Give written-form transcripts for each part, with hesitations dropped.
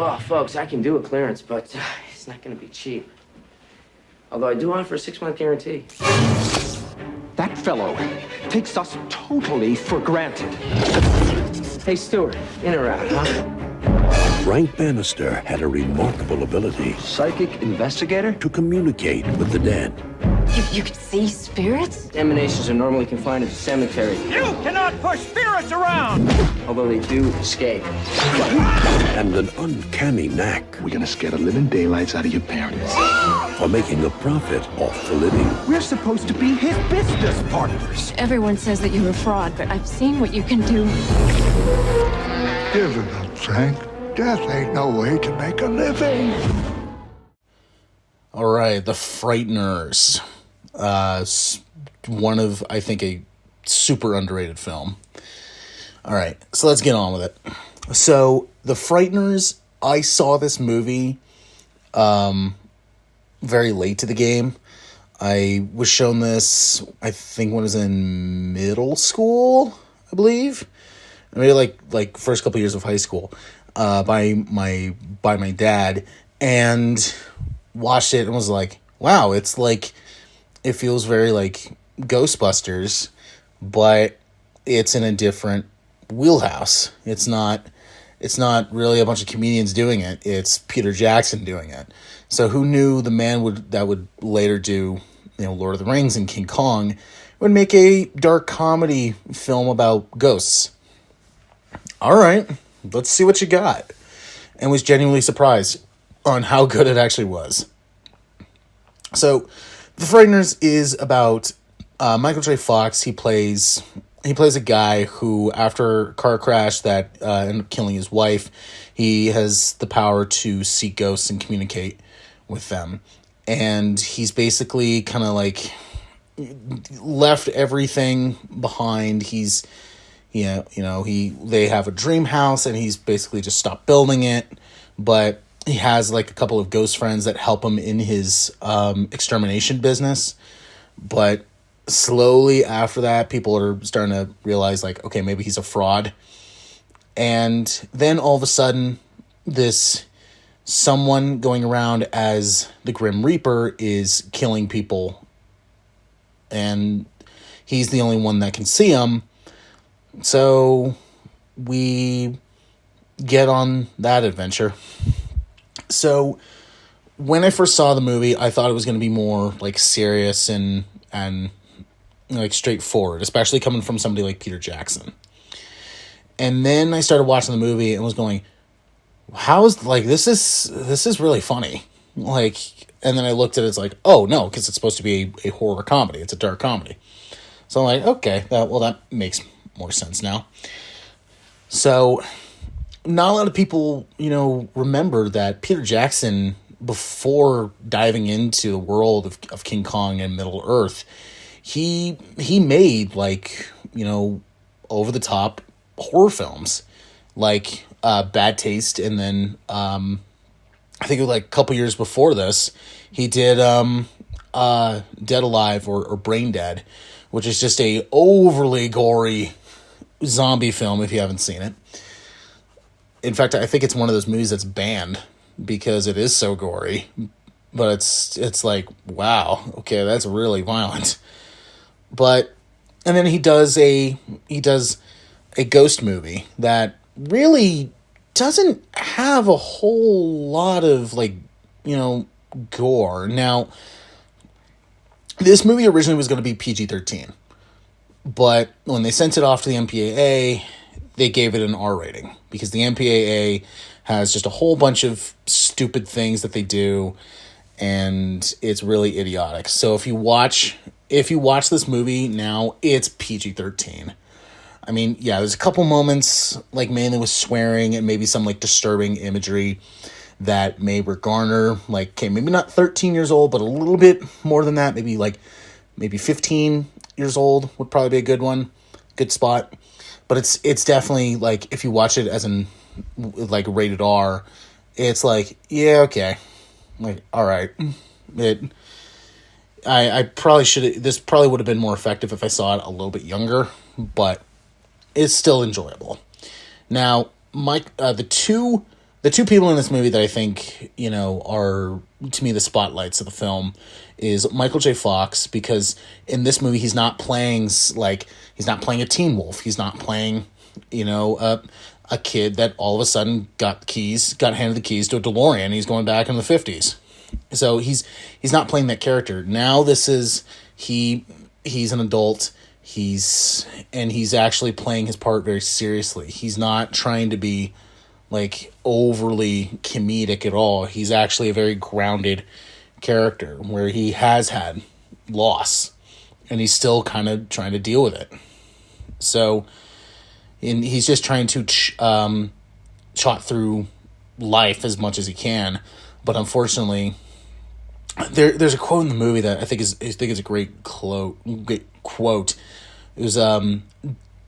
Well, folks, I can do a clearance, but it's not going to be cheap. Although I do offer a 6-month guarantee. That fellow takes us totally for granted. Hey, Stewart, in or out, huh? Frank Bannister had a remarkable ability Psychic investigator? to communicate with the dead. You can see spirits? Emanations are normally confined to the cemetery, You cannot push spirits around! although they do escape. And an uncanny knack We're gonna scare the living daylights out of your parents. for making a profit off the living. We're supposed to be his business partners. Everyone says that you're a fraud, but I've seen what you can do. Give it up, Frank. Death ain't no way to make a living. All right, The Frighteners. One of, I think, a super underrated film. All right, so let's get on with it. So, The Frighteners, I saw this movie very late to the game. I was shown this, I think, when I was in middle school, I believe. Maybe like first couple years of high school, by my dad, and watched it and was like, wow, it's like, it feels very like Ghostbusters, but it's in a different wheelhouse. It's not really a bunch of comedians doing it. It's Peter Jackson doing it. So who knew the man that would later do, Lord of the Rings and King Kong, would make a dark comedy film about ghosts. All right, let's see what you got. And was genuinely surprised on how good it actually was. So, The Frighteners is about Michael J. Fox. He plays a guy who, after a car crash that ended up killing his wife, he has the power to see ghosts and communicate with them. And he's basically kind of like left everything behind. They have a dream house and he's basically just stopped building it, but he has like a couple of ghost friends that help him in his extermination business. But slowly after that, people are starting to realize like, okay, maybe he's a fraud. And then all of a sudden, this someone going around as the Grim Reaper is killing people, and he's the only one that can see him. So we get on that adventure. So when I first saw the movie, I thought it was going to be more like serious and like straightforward, especially coming from somebody like Peter Jackson. And then I started watching the movie and was going, how is, like, this is really funny. Like, and then I looked at it, it's like, oh no, because it's supposed to be a horror comedy. It's a dark comedy. So I'm like, okay, that makes more sense now. So not a lot of people, remember that Peter Jackson, before diving into the world of King Kong and Middle Earth, he made over the top horror films like Bad Taste, and then I think it was like a couple years before this, he did Dead Alive or Brain Dead, which is just a overly gory zombie film if you haven't seen it. In fact, I think it's one of those movies that's banned because it is so gory. But it's like, wow, okay, that's really violent. But and then he does a ghost movie that really doesn't have a whole lot of gore. Now, this movie originally was going to be PG-13. But when they sent it off to the MPAA, they gave it an R rating because the MPAA has just a whole bunch of stupid things that they do, and it's really idiotic. So if you watch this movie now, it's PG-13. I mean, yeah, there's a couple moments, like mainly with swearing and maybe some like disturbing imagery that may garner, like, okay, maybe not 13 years old, but a little bit more than that. Maybe 15 years old would probably be a good spot. But it's definitely, like, if you watch it as rated R, it's like, yeah, okay. Like, all right. I probably this probably would have been more effective if I saw it a little bit younger, but it's still enjoyable. Now, the two the two people in this movie that I think, are, to me, the spotlights of the film is Michael J. Fox, because in this movie, he's not playing a teen wolf. He's not playing, a kid that all of a sudden got handed the keys to a DeLorean, and he's going back in the 50s. So he's not playing that character. Now he's an adult. He's actually playing his part very seriously. He's not trying to be like overly comedic at all. He's actually a very grounded character where he has had loss and he's still kind of trying to deal with it. So, and he's just trying to shot through life as much as he can. But unfortunately, there's a quote in the movie that I think is a great quote. It was,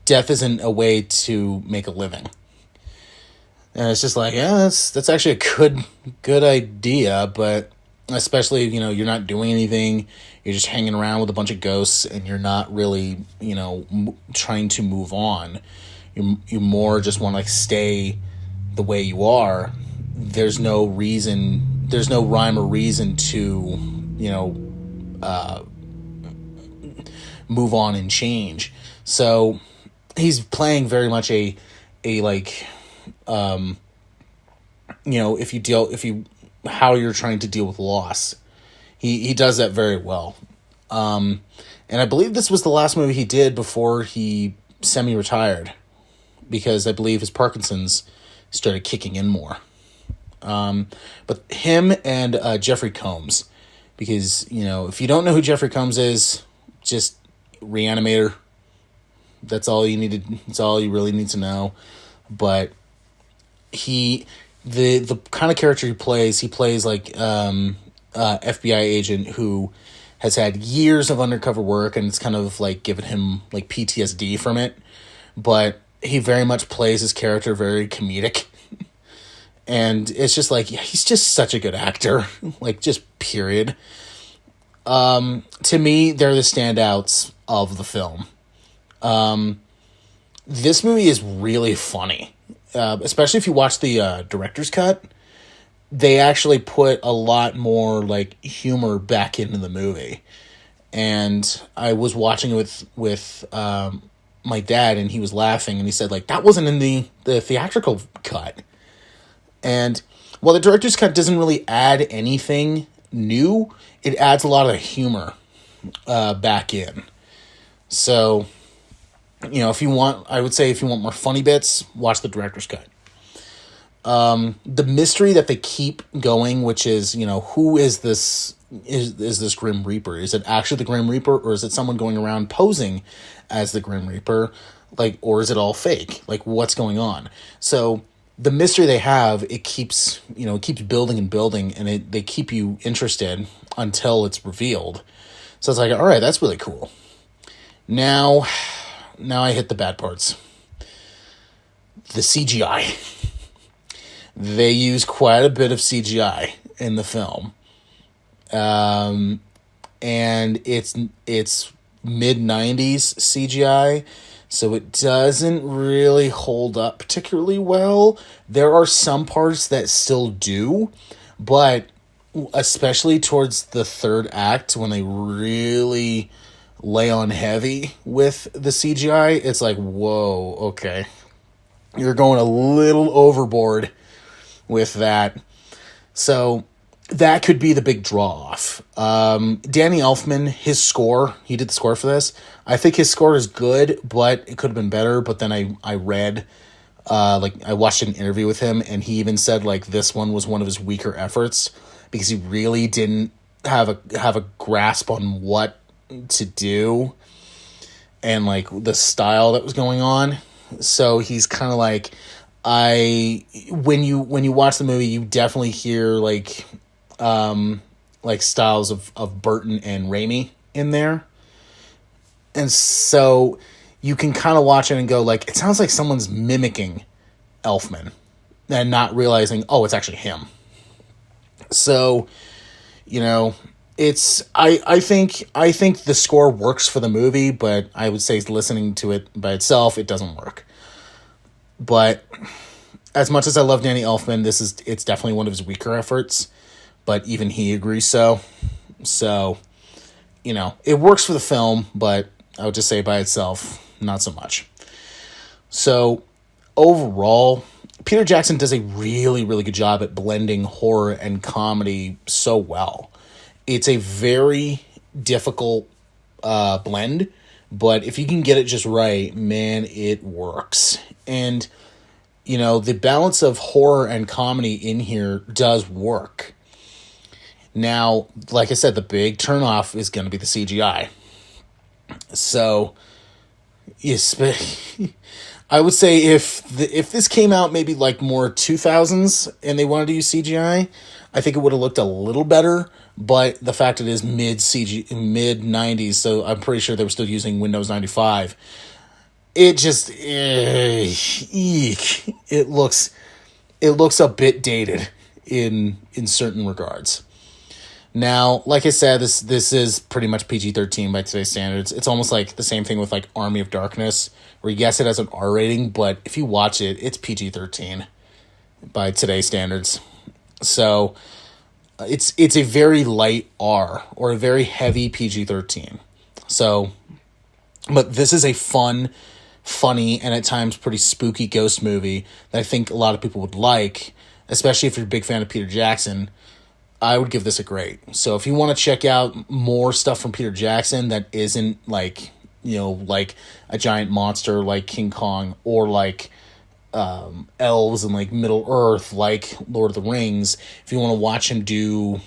"Death isn't a way to make a living." And it's just like, yeah, that's actually a good idea, but especially, you're not doing anything, you're just hanging around with a bunch of ghosts, and you're not really, trying to move on. You more just want to like stay the way you are. There's no rhyme or reason to, move on and change. So he's playing very much a like, how you're trying to deal with loss. He does that very well. And I believe this was the last movie he did before he semi-retired, because I believe his Parkinson's started kicking in more. But him and Jeffrey Combs, because, if you don't know who Jeffrey Combs is, just Reanimator. That's all you really need to know. But the kind of character he plays like FBI agent who has had years of undercover work, and it's kind of like given him like PTSD from it. But he very much plays his character very comedic. And it's just like, he's just such a good actor. Like, just period. To me, they're the standouts of the film. This movie is really funny. Especially if you watch the director's cut. They actually put a lot more like humor back into the movie. And I was watching it with my dad, and he was laughing, and he said, like, that wasn't in the theatrical cut. And while the director's cut doesn't really add anything new, it adds a lot of humor back in. So, if you want more funny bits, watch the director's cut. The mystery that they keep going, which is, who is this Grim Reaper? Is it actually the Grim Reaper, or is it someone going around posing as the Grim Reaper? Like, or is it all fake? Like, what's going on? So the mystery they have, it keeps building and building, and they keep you interested until it's revealed. So it's like, all right, that's really cool. Now I hit the bad parts. The CGI. They use quite a bit of CGI in the film. And it's mid-90s CGI, so it doesn't really hold up particularly well. There are some parts that still do, but especially towards the third act, when they really lay on heavy with the CGI, it's like, whoa, okay. You're going a little overboard with that. So that could be the big draw-off. Danny Elfman, his score, he did the score for this. I think his score is good, but it could have been better. But then I read, I watched an interview with him, and he even said, like, this one was one of his weaker efforts because he really didn't have a grasp on what to do and, like, the style that was going on. So he's kind of like, when you watch the movie, you definitely hear like styles of Burton and Raimi in there. And so you can kind of watch it and go like, it sounds like someone's mimicking Elfman and not realizing, oh, it's actually him. So, it's, I think the score works for the movie, but I would say listening to it by itself, it doesn't work. But as much as I love Danny Elfman, it's definitely one of his weaker efforts, but even he agrees so. So, it works for the film, but I would just say by itself, not so much. So, overall, Peter Jackson does a really, really good job at blending horror and comedy so well. It's a very difficult blend, but if you can get it just right, man, it works. And, the balance of horror and comedy in here does work. Now, like I said, the big turnoff is going to be the CGI. So, yes, I would say if this came out maybe like more 2000s and they wanted to use CGI, I think it would have looked a little better. But the fact it is mid 90s, so I'm pretty sure they were still using Windows 95. It just it looks a bit dated in certain regards. Now, like I said, this is pretty much PG-13 by today's standards. It's almost like the same thing with like Army of Darkness, where yes, it has an R rating, but if you watch it, it's PG-13 by today's standards. So it's a very light R or a very heavy PG-13. So, but this is a fun, funny, and at times pretty spooky ghost movie that I think a lot of people would like, especially if you're a big fan of Peter Jackson. I would give this a grade. So if you want to check out more stuff from Peter Jackson that isn't like, like a giant monster like King Kong or like elves and like Middle Earth like Lord of the Rings, if you want to watch him do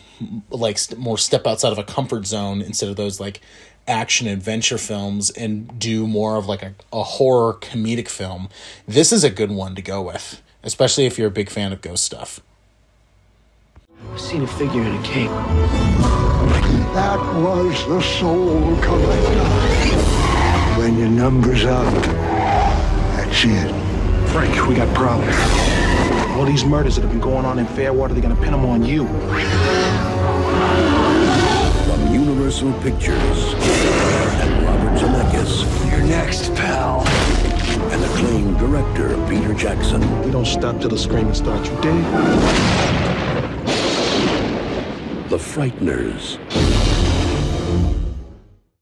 like more step outside of a comfort zone instead of those like action adventure films and do more of like a horror comedic film, this is a good one to go with, especially if you're a big fan of ghost stuff. I've seen a figure in a cape. That was the soul collector. When your number's up, that's it. Frank, we got problems. All these murders that have been going on in Fairwater, they're gonna pin them on you. From Universal Pictures and Robert Zemeckis. You're next, pal. And acclaimed director Peter Jackson. We don't stop till the screaming starts, you dig? The Frighteners.